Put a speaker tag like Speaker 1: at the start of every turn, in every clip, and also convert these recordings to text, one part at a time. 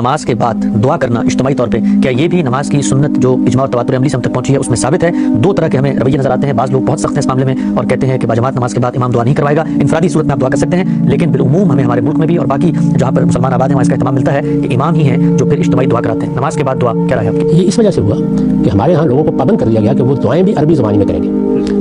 Speaker 1: نماز کے بعد دعا کرنا اجتماعی طور پہ، کیا یہ بھی نماز کی سنت جو اجماع اور تواتر عملی سے ہم تک پہنچی ہے اس میں ثابت ہے؟ دو طرح کے ہمیں رویے نظر آتے ہیں. بعض لوگ بہت سخت ہیں اس معاملے میں اور کہتے ہیں کہ باجماعت نماز کے بعد امام دعا نہیں کروائے گا، انفرادی صورت میں آپ دعا کر سکتے ہیں، لیکن بالعموم ہمیں ہمارے ملک میں بھی اور باقی جہاں پر مسلمان آباد ہیں وہاں اس کا اہتمام ملتا ہے کہ امام ہی ہیں جو پھر اجتماعی دعا کراتے ہیں. نماز کے بعد دعا کیا رہا ہے آپ کی؟
Speaker 2: یہ اس وجہ سے ہوا کہ ہمارے ہاں لوگوں کو پابند کر دیا گیا کہ وہ دعائیں بھی عربی زبانی میں کریں گے.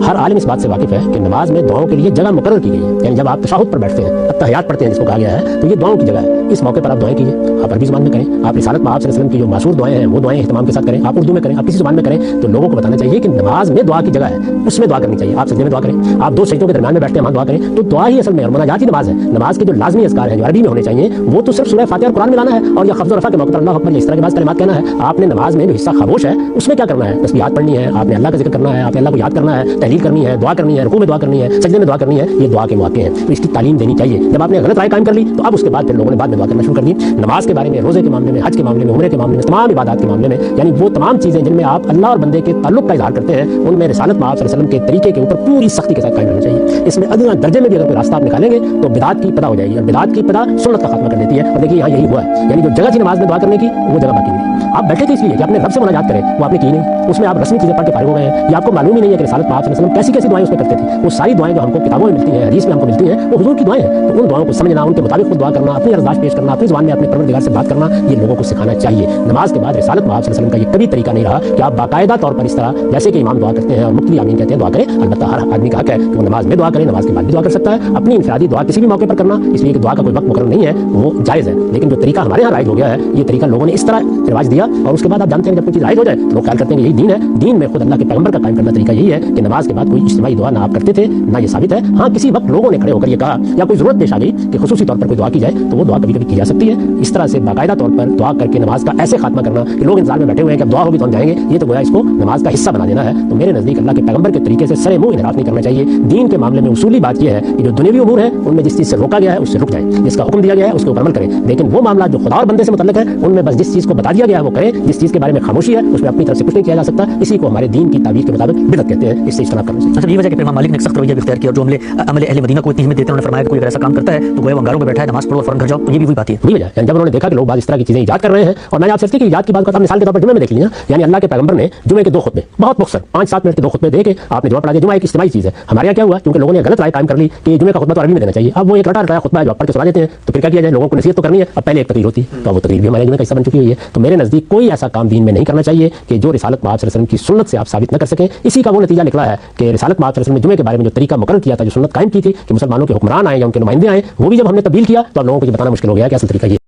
Speaker 2: ہر عالم اس بات سے واقف ہے کہ نماز میں دعاؤں کے لیے جگہ مقرر کی گئی ہے. یعنی جب آپ تشہد پر بیٹھتے ہیں، التحیات پڑھتے ہیں جس کو کہا گیا ہے، تو یہ دعاؤں کی جگہ ہے. اس موقع پر آپ دعائیں کیجیے، آپ عربی زبان میں کریں. آپ رسالت میں آپ صلی اللہ علیہ وسلم کی جو معصور دعائیں ہیں وہ دعائیں اہتمام کے ساتھ کریں. آپ اردو میں کریں، آپ کسی زبان میں کریں. تو لوگوں کو بتانا چاہیے کہ نماز میں دعا کی جگہ ہے، اس میں دعا کرنی چاہیے. آپ سجدے میں دعا کریں، آپ دو سجدوں کے درمیان میں بیٹھتے ہیں وہاں دعا کریں. تو دعا ہی اصل میں مناجات ہی نماز ہے. نماز کے جو لازمی اذکار ہیں جو عربی میں ہونے چاہیے وہ تو صرف سورہ فاتحہ اور قرآن میں لانا ہے، اور یا خفض و رفع کے موقع پر اللہ اکبر اس طرح کے بعض کلمات کہنا ہے. آپ نے نماز میں جو حصہ خاموش ہے اس میں کیا کرنا ہے؟ تسبیحات پڑھنی ہے، آپ نے اللہ کا ذکر کرنا ہے، آپ نے اللہ کو یاد کرنا ہے، تحلیل کرنی ہے، دعا کرنی ہے، رکوع میں دعا کرنی ہے، سجدے میں دعا کرنی ہے. یہ دعا کے مواقع ہیں، تو اس کی تعلیم دینی چاہیے. جب آپ نے غلط رائے قائم کر لی تو اب اس کے بعد پھر لوگوں نے بعد میں دعا کرنا شروع کر دی. نماز کے بارے میں، روزے کے معاملے میں، حج کے معاملے میں، عمرے کے معاملے میں، تمام عبادات کے معاملے میں، یعنی وہ تمام چیزیں جن میں آپ اللہ اور بندے کے تعلق کا اظہار کرتے ہیں، ان میں رسالت میں آپ صلی اللہ علیہ وسلم کے طریقے کے اوپر پوری سختی کے ساتھ قائم رہنا چاہیے. اس میں ادنیٰ درجے میں بھی اگر کوئی راستہ آپ نکالیں گے تو بدعات کی ابتدا ہو جائے گی، اور بدعات کی ابتدا سنت کا خاتمہ کر دیتی ہے. اور دیکھیے یہاں یہی ہوا ہے، یعنی جو جگہ تھی نماز میں دعا کرنے کی وہ جگہ باقی نہیں. آپ بیٹھے تھے اس لیے کہ اپنے رب سے مناجات کریں، وہ آپ نے کی نہیں. اس میں آپ رسمی چیزیں پڑھ کے فارغ ہو گئے ہیں، یا آپ کو معلوم ہی نہیں ہے کہ رسالت میں آپ صلی اللہ علیہ وسلم کیسی کیسی دعائیں اس میں کرتے تھے. وہ ساری دعائیں جو ہم کو کتابوں میں ملتی ہیں، حدیث میں ہم کو ملتی ہیں، وہ حضور کی دعائیں ہیں. تو ان دعاؤں کو سمجھنا، ان کے مطابق خود دعا کرنا، اپنی ارزاش پیش کرنا، اپنی زبان میں اپنے پروردگار سے بات کرنا، یہ لوگوں کو سکھانا چاہیے. نماز کے بعد رسالت میں آپ صلی اللہ علیہ وسلم کا یہ کبھی طریقہ نہیں رہا کہ آپ باقاعدہ طور پر اس طرح جیسے کہ امام دعا کرتے ہیں اور مقتدی آمین کہتے ہیں دعا کریں. البتہ ہر آدمی کا حق ہے کہ وہ نماز میں دعا کرے، نماز کے بعد بھی دعا کر سکتا ہے. اپنی انفرادی دعا کسی بھی موقع پر کرنا، اس لیے کہ دعا کا کوئی وقت مقرر نہیں ہے، وہ جائز ہے. لیکن جو طریقہ ہمارے یہاں رائج ہو گیا ہے، یہ طریقہ لوگوں نے اس طرح رواج دیا، اور اس کے بعد آپ جانتے ہیں جب کوئی چیز رائج ہو جائے تو لوگ خیال کرتے ہیں کہ یہی دین ہے. دین میں خود اللہ کے پیغمبر کا قائم کرنا طریقہ یہی ہے کہ نماز کے بعد کوئی اجتماعی دعا نہ آپ کرتے تھے، نہ یہ ثابت ہے. ہاں کسی وقت لوگوں نے کھڑے ہو کر یہ کہا یا کوئی ضرورت پیش آ گئی کہ خصوصی طور پر کوئی دعا کی جائے تو وہ دعا کبھی کبھی کی جا سکتی ہے. اس طرح سے باقاعدہ طور پر دعا کر کے نماز کا ایسے خاتمہ کرنا کہ لوگ انتظار میں بیٹھے ہوئے ہیں کہ اب دعا ہوگی تو ہم جائیں گے، یہ تو گویا اس کو نماز کا حصہ بنا دینا ہے. تو میرے نزدیک اللہ کے پیغمبر کے طریقے سے سرے منہ انحراف نہیں کرنا چاہیے. دین کے معاملے میں اصولی بات یہ ہے کہ جو دنیوی امور ہیں ان میں جس چیز سے روکا گیا ہے اس سے رک جائیں، جس کا حکم دیا گیا ہے اس کے اوپر عمل کریں. لیکن وہ معاملات جو خدا اور بندے سے متعلق ہے ان میں بس جس چیز کو بتا دیا گیا ہے وہ کریں، جس چیز کے بارے میں خاموشی ہے اس میں اپنی طرف سے کچھ نہیں کیا جا سکتا. اسی کو ہمارے دین کی تعبیر کے مطابق بدعت کہتے ہیں، اس سے اجتناب کرنا چاہیے.
Speaker 1: اچھا، یہ وجہ کہ امام مالک نے ایک سخت رویہ بھی اختیار کیا اور جو عمل اہل مدینہ کو اتنی اہمیت دیتے ہیں، انہوں نے فرمایا کہ کوئی اگر ایسا کام کرتا ہے تو گویا وہ انگاروں میں بیٹھا ہے، نماز پڑھو اور فوراً گھر جاؤ. یہ بھی وہی بات ہے،
Speaker 2: وہی وجہ ہے. جب انہوں نے دیکھا کہ لوگ بعض اس طرح کی چیزیں ایجاد کر رہے ہیں، اور میں نے آپ سے عرض کی کہ ایجاد کی بات کو آپ مثال کے طور پر جمعے میں دیکھ لیا. یعنی اللہ کے پیغمبر نے جمعے کے دو خطبے بہت مختصر 5-7 منٹ کے دو خطبے دے کے آپ نے جمعہ پڑھا دیا. جمعہ ایک اجتماعی چیز ہے. ہمارے یہاں کیا ہوا، کیونکہ لوگوں نے غلط رائے قائم کر لی کہ جمعے کا خطبہ تو عربی میں دینا چاہیے. اب وہ ایک رٹا رٹایا خطبہ ہے جو آپ پڑھ کے سنا دیتے ہیں، تو پھر کیا کیا جائے؟ لوگوں کو نصیحت تو کرنی ہے، اب پہلے ایک تقریر ہوتی ہے، تو وہ تقریر بھی ہمارے جمعے کا حصہ بن چکی ہوئی ہے. تو میرے نزدیک کوئی ایسا کام دین میں نہیں کرنا چاہیے کہ جو رسالت میں آپ صلی اللہ علیہ وسلم کی سنت سے آپ ثابت نہ کر سکیں. اسی کا وہ نتیجہ نکلا ہے کہ رسالت میں آپ صلی اللہ علیہ وسلم نے جمعے کے بارے میں جو طریقہ مقرر کیا تھا، جو سنت قائم کی تھی کہ مسلمانوں کے حکمران آئے یا ان کے نمائندے آئے، وہ بھی جب ہم نے تبدیل کیا تو اب لوگوں کو یہ بتانا مشکل ہو گیا کہ اصل طریقہ یہ